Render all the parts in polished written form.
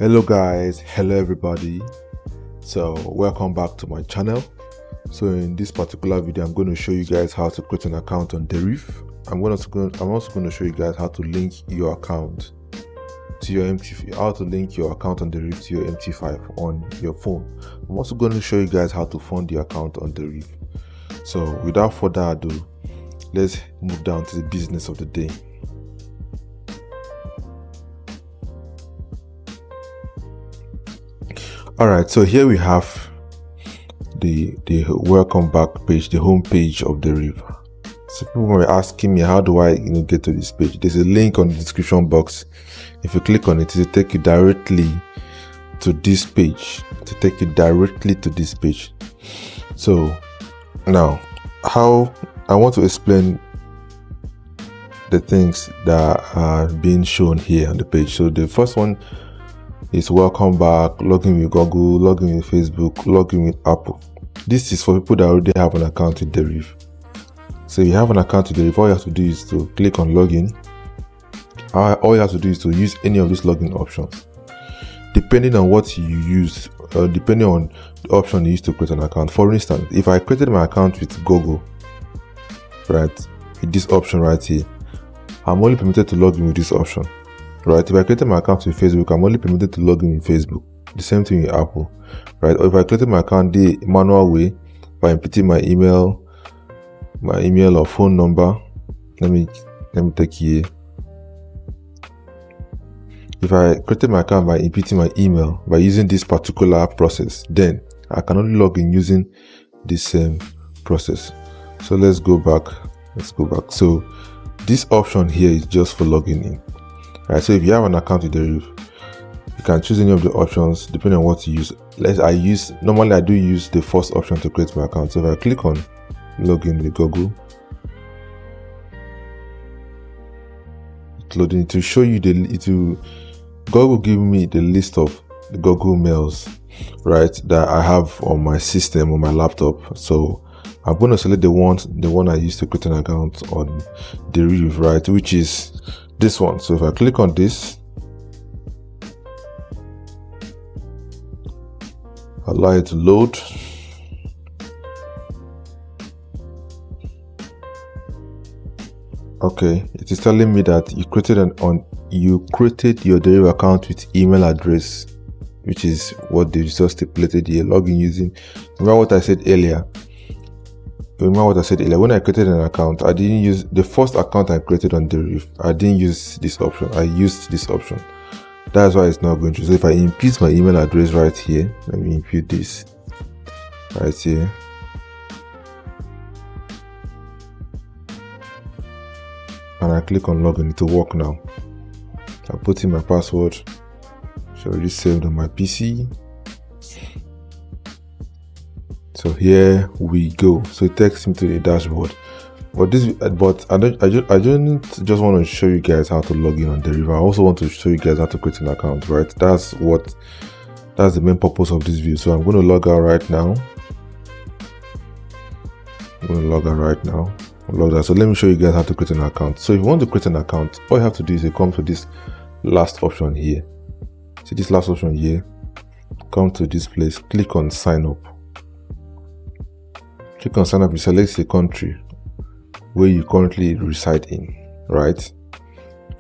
Hello guys, hello everybody. So welcome back to my channel. So in this particular video I'm going to show you guys how to create an account on Deriv. I'm also going to show you guys how to link your account to your MT5, how to link your account on Deriv to your MT5 on your phone. I'm also going to show you guys how to fund the account on Deriv. So without further ado, let's move down to the business of the day. Alright, so here we have the welcome back page, the home page of Deriv. So people were asking me, how do I get to this page? There's a link on the description box. If you click on it, it will take you directly to this page. So now, how I want to explain the things that are being shown here on the page. So the first one is welcome back, login with Google, login with Facebook, login with Apple. This is for people that already have an account with Deriv. So if you have an account with Deriv, all you have to do is to click on login. All you have to do is to use any of these login options. Depending on what you use, depending on the option you use to create an account. For instance, if I created my account with Google, right, with this option right here, I'm only permitted to log in with this option. Right, if I created my account with Facebook, I'm only permitted to log in with Facebook. The same thing with Apple, right? Or if I created my account the manual way by inputting my email or phone number. Let me take here. If I created my account by inputting my email by using this particular process, then I can only log in using this same process. So let's go back. So this option here is just for logging in. Right, so if you have an account with Deriv, you can choose any of the options depending on what you use. Normally I do use the first option to create my account. So if I click on login with Google, it's loading to show you Google give me the list of the Google mails, right, that I have on my system on my laptop. So I'm going to select the one I used to create an account on Deriv, right, which is this one. So if I click on this, allow it to load. Okay, it is telling me that you created your Deriv account with email address, which is what they just stipulated here. Login using. Remember what I said earlier. When I created an account, I didn't use the first account I created on Deriv. I didn't use this option. I used this option. That's why it's not going to. So if I input my email address right here, let me input this right here. And I click on login, it will work now. I put in my password. It's already saved on my PC. So here we go. So it takes me to the dashboard. But I don't just want to show you guys how to log in on Deriv. I also want to show you guys how to create an account, right? That's the main purpose of this video. So I'm going to log out right now. So let me show you guys how to create an account. So if you want to create an account, all you have to do is to come to this last option here. See this last option here? Come to this place, click on sign up. Click on sign up, you select the country where you currently reside in, right?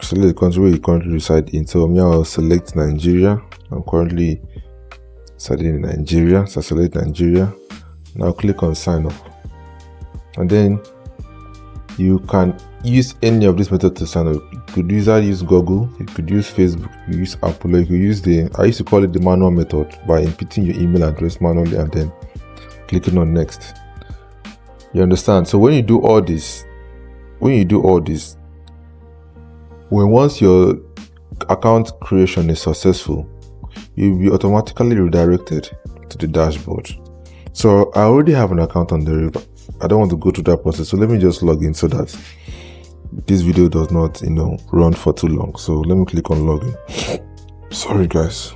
Select the country where you currently reside in. So I'll select Nigeria. I'm currently residing in Nigeria, so I select Nigeria. Now click on sign up. And then you can use any of these methods to sign up. You could use Google, you could use Facebook, you could use Apple, you could use I used to call it the manual method by inputting your email address manually and then clicking on next. You understand? So when you do all this, once your account creation is successful, you'll be automatically redirected to the dashboard. So I already have an account on Deriv. I don't want to go through that process. So let me just log in so that this video does not, run for too long. So let me click on login. Sorry guys.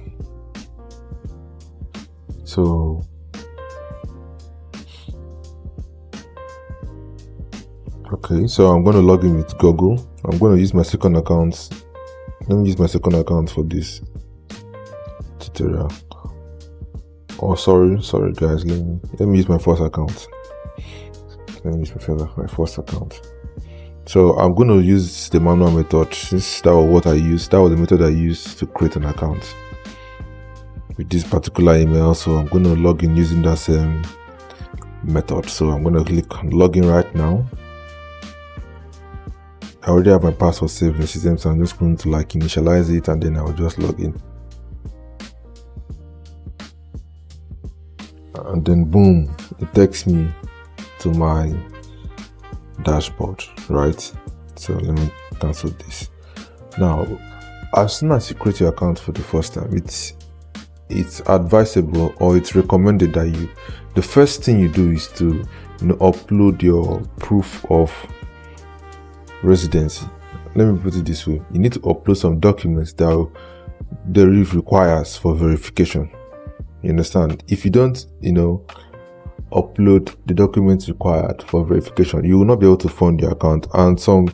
So okay, so I'm going to log in with Google. I'm going to use my second account. Let me use my second account for this. tutorial. Oh, sorry guys, let me use my first account. Let me use my first account. So I'm going to use the manual method, since that was what I used. That was the method I used to create an account with this particular email. So I'm going to log in using that same method. So I'm going to click on login right now. I already have my password saved in the system, so I'm just going to like initialize it, and then I'll just log in. And then boom, it takes me to my dashboard, right? So let me cancel this. Now, as soon as you create your account for the first time, it's advisable, or it's recommended that the first thing you do is to upload your proof of residency. Let me put it this way: you need to upload some documents that Deriv requires for verification. You understand? If you don't, upload the documents required for verification, you will not be able to fund your account, and some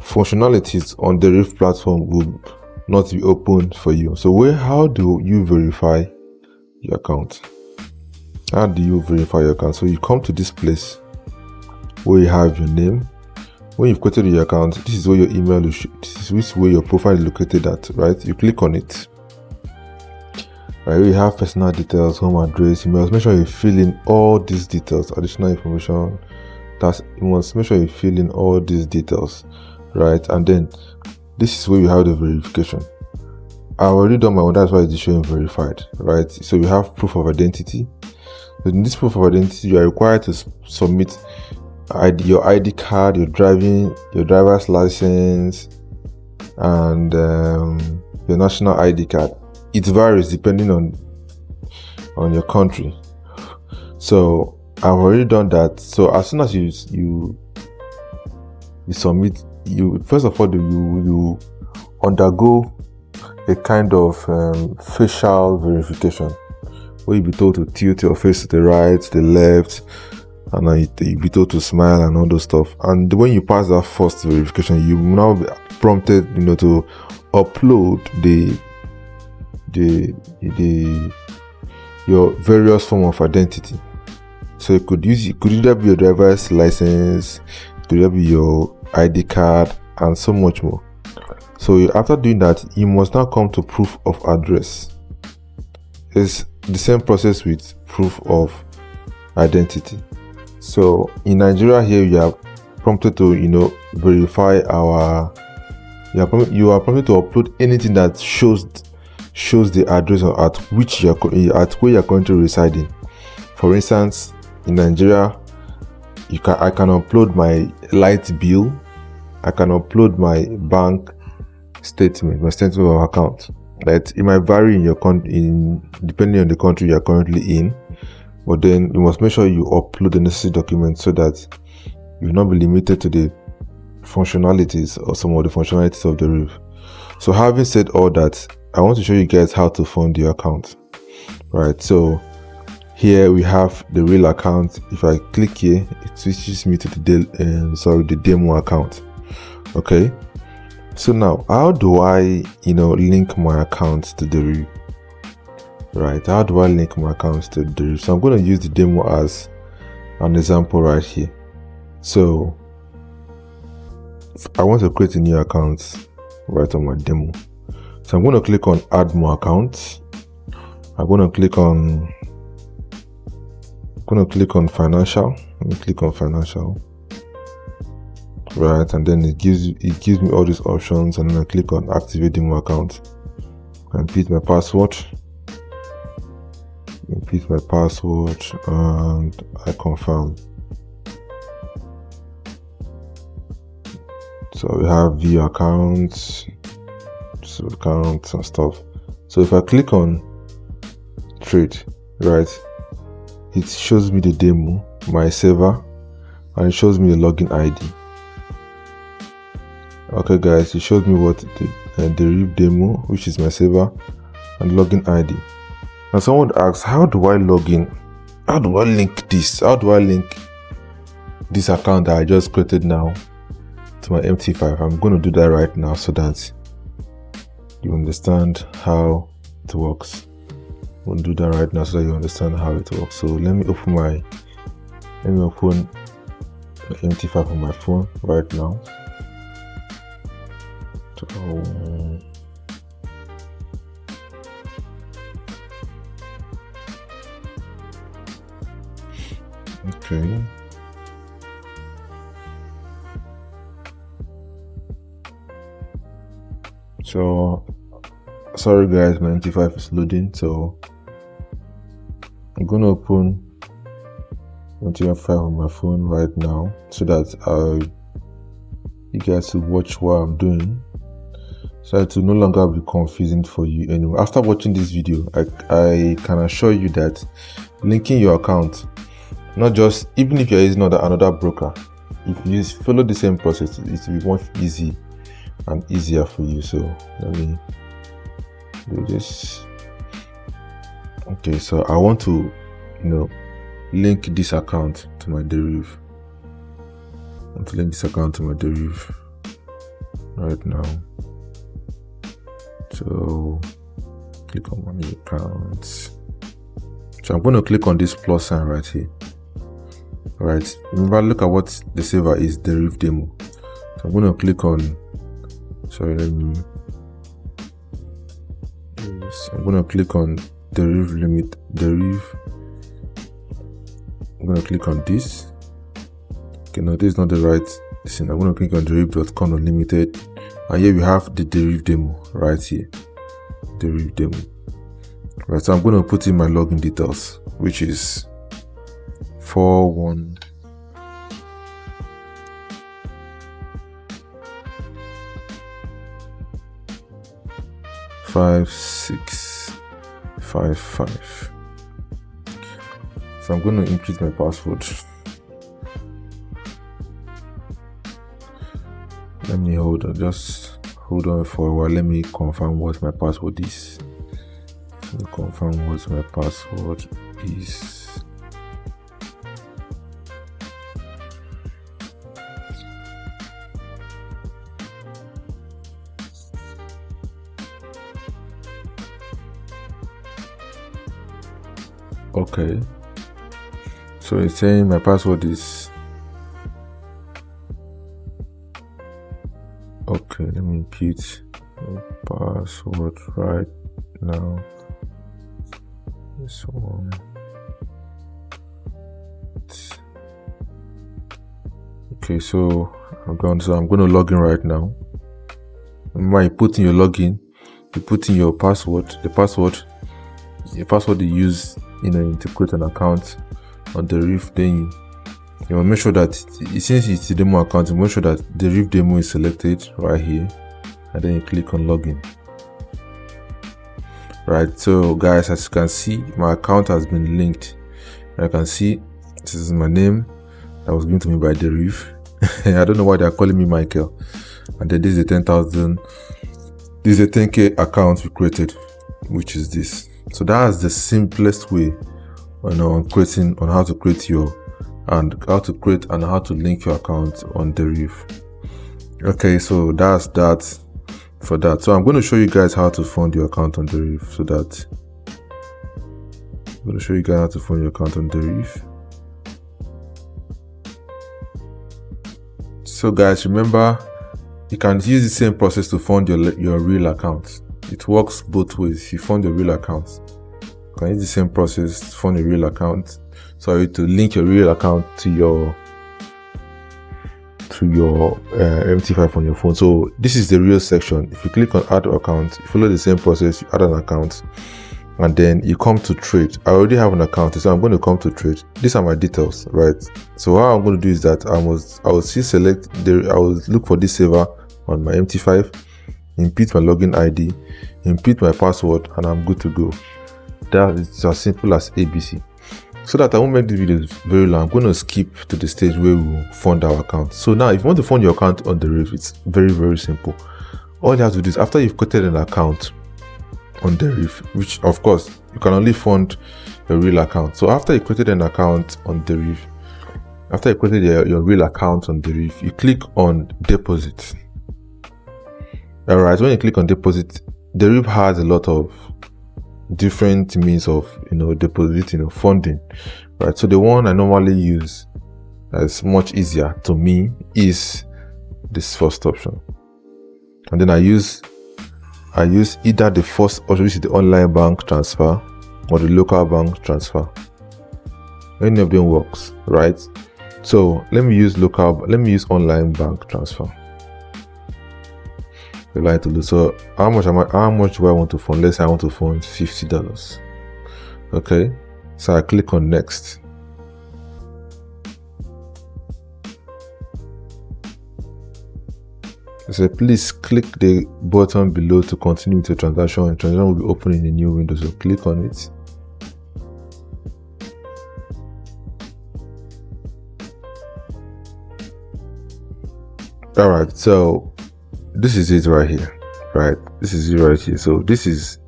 functionalities on the Deriv platform will not be open for you. So how do you verify your account? How do you verify your account? So you come to this place where you have your name. When you've created your account, this is where your email is, this is where your profile is located at, right? You click on it. Right, we have personal details, home address, emails. Make sure you fill in all these details, additional information. You must make sure you fill in all these details, right? And then this is where you have the verification. I've already done my own, that's why it's showing verified, right? So you have proof of identity. In this proof of identity, you are required to submit your ID card, your driver's license, and your national ID card. It varies depending on your country. So I've already done that. So as soon as you submit, first of all you undergo a kind of facial verification, where you'll be told to tilt your face to the right, to the left, and then you'll be told to smile and all those stuff. And when you pass that first verification, you will now be prompted to upload your various form of identity. So it could either be your driver's license, it could either be your ID card, and so much more. So after doing that, you must now come to proof of address. It's the same process with proof of identity. So in Nigeria here, you are prompted to verify you are prompted to upload anything that shows the address at where you're currently residing. For instance, in Nigeria, I can upload my light bill, I can upload my bank statement, my statement of account. Right? It might vary depending on the country you're currently in, but then you must make sure you upload the necessary documents so that you will not be limited to the functionalities or some of the functionalities of Deriv. So having said all that, I want to show you guys how to fund your account. Right, so here we have the real account. If I click here, it switches me to the demo account. Okay, so now how do I link my account to Deriv? Right, how do I link my account to Deriv? So I'm going to use the demo as an example right here. So I want to create a new account right on my demo. So I'm going to click on add more accounts. I'm going to click on financial. Let me click on financial. Right, and then it gives me all these options, and then I click on activate demo account. I repeat my password. And I confirm. So we have view accounts, accounts and stuff. So if I click on trade, right, it shows me the demo, my server, and it shows me the login ID. Okay guys, it shows me what the Deriv demo, which is my server, and login ID. Now someone asks, how do I log in? How do I link this? How do I link this account that I just created now to my MT5? I'm going to do that right now so that you understand how it works. we'll do that right now so that you understand how it works. So let me open MT5 on my phone right now. So okay. So sorry guys, my MT5 is loading, so I'm gonna open MT5 on my phone right now so that you guys will watch what I'm doing, so it will no longer be confusing for you anymore. After watching this video, I can assure you that linking your account, not just even if you're using another broker, if you follow the same process, it will be much easy and easier for you. So let me do this. Okay, so I want to link this account to my Deriv. I want to link this account to my Deriv right now. So click on my accounts. So I'm going to click on this plus sign right here. Right, remember, look at what the saver is, Deriv demo. So I'm going to click on, I'm going to click on Deriv limit, Deriv. I'm going to click on this. Okay, no, this is not the right thing. I'm going to click on Deriv.com unlimited, and here we have the Deriv demo right here. Deriv demo. Right, so I'm going to put in my login details, which is 415655. So I'm going to input my password. Let me just hold on for a while. Let me confirm what my password is. Okay, so it's saying my password is okay. Let me input my password right now. This one. Okay, so I'm going to log in right now. Remember, you put in your login, you put in your password, the password you use to create an account on Deriv. Then you will make sure that since it's the demo account, you make sure that Deriv demo is selected right here, and then you click on login. Right, so guys, as you can see, my account has been linked. I can see this is my name that was given to me by Deriv. I don't know why they're calling me Michael. And then this is the 10,000. This is a 10K account we created, which is this. So that's the simplest way on how to create and how to link your account on Deriv. Okay, so that's that for that. So I'm going to show you guys how to fund your account on Deriv. So guys, remember, you can use the same process to fund your real account. It works both ways. If you fund your real account, you can use the same process to fund your real account. Sorry, to link your real account to your MT5 on your phone. So this is the real section. If you click on add account, you follow the same process. You add an account, and then you come to trade. I already have an account, so I'm going to come to trade. These are my details, right? So what I'm going to do is that I will look for this saver on my MT5, input my login ID, input my password, and I'm good to go. That is as simple as ABC. So that I won't make this video very long, I'm going to skip to the stage where we will fund our account. So now, if you want to fund your account on Deriv, it's very, very simple. All you have to do is, after you've created an account on Deriv, which of course you can only fund your real account. So after you created an account on Deriv, after you created your real account on Deriv, you click on deposit. Alright, when you click on deposit, Deriv has a lot of different means of depositing or funding, right? So the one I normally use that's much easier to me is this first option, and then I use either the first option, which is the online bank transfer, or the local bank transfer. Any of them works, right? So let me use online bank transfer. So how much do I want to fund? Let's say I want to fund $50. Okay, so I click on next. So please click the button below to continue with the transaction. The transaction will be open in a new window, so click on it. Alright, so this is it right here, right? This is it right here. So this is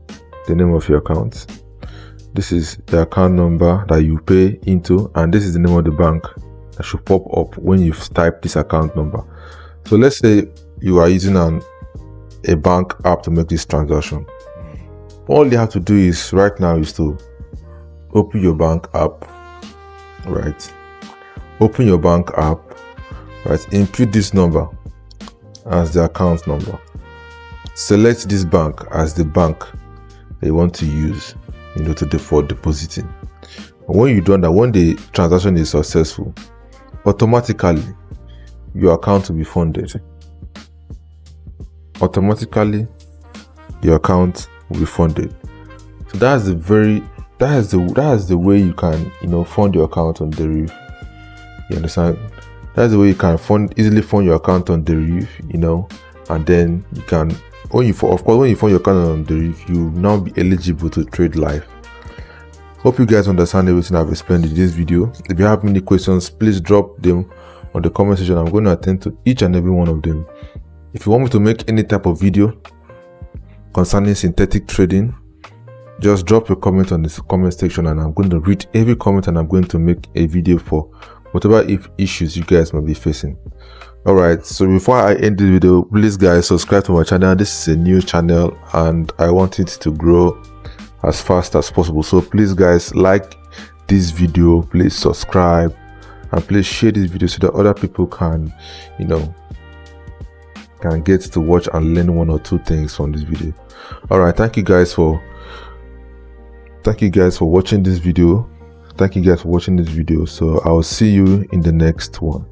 the name of your account. This is the account number that you pay into, and this is the name of the bank that should pop up when you type this account number. So let's say you are using a bank app to make this transaction. All you have to do is right now is to open your bank app, right? Open your bank app, right? Input this number as the account number. Select this bank as the bank that you want to use, for depositing. And when you've done that, when the transaction is successful, automatically your account will be funded. Automatically your account will be funded. So that's the way you can fund your account on Deriv. You understand? That's the way you can easily fund your account on Deriv, and then you can, when you fund your account on Deriv, you will now be eligible to trade live. Hope you guys understand everything I've explained in this video. If you have any questions, please drop them on the comment section. I'm going to attend to each and every one of them. If you want me to make any type of video concerning synthetic trading, just drop your comment on this comment section, and I'm going to read every comment, and I'm going to make a video for whatever issues you guys might be facing. Alright, so before I end this video, please guys subscribe to my channel. This is a new channel and I want it to grow as fast as possible. So please guys, like this video, please subscribe, and please share this video so that other people can get to watch and learn one or two things from this video. Alright, thank you guys for watching this video. So I'll see you in the next one.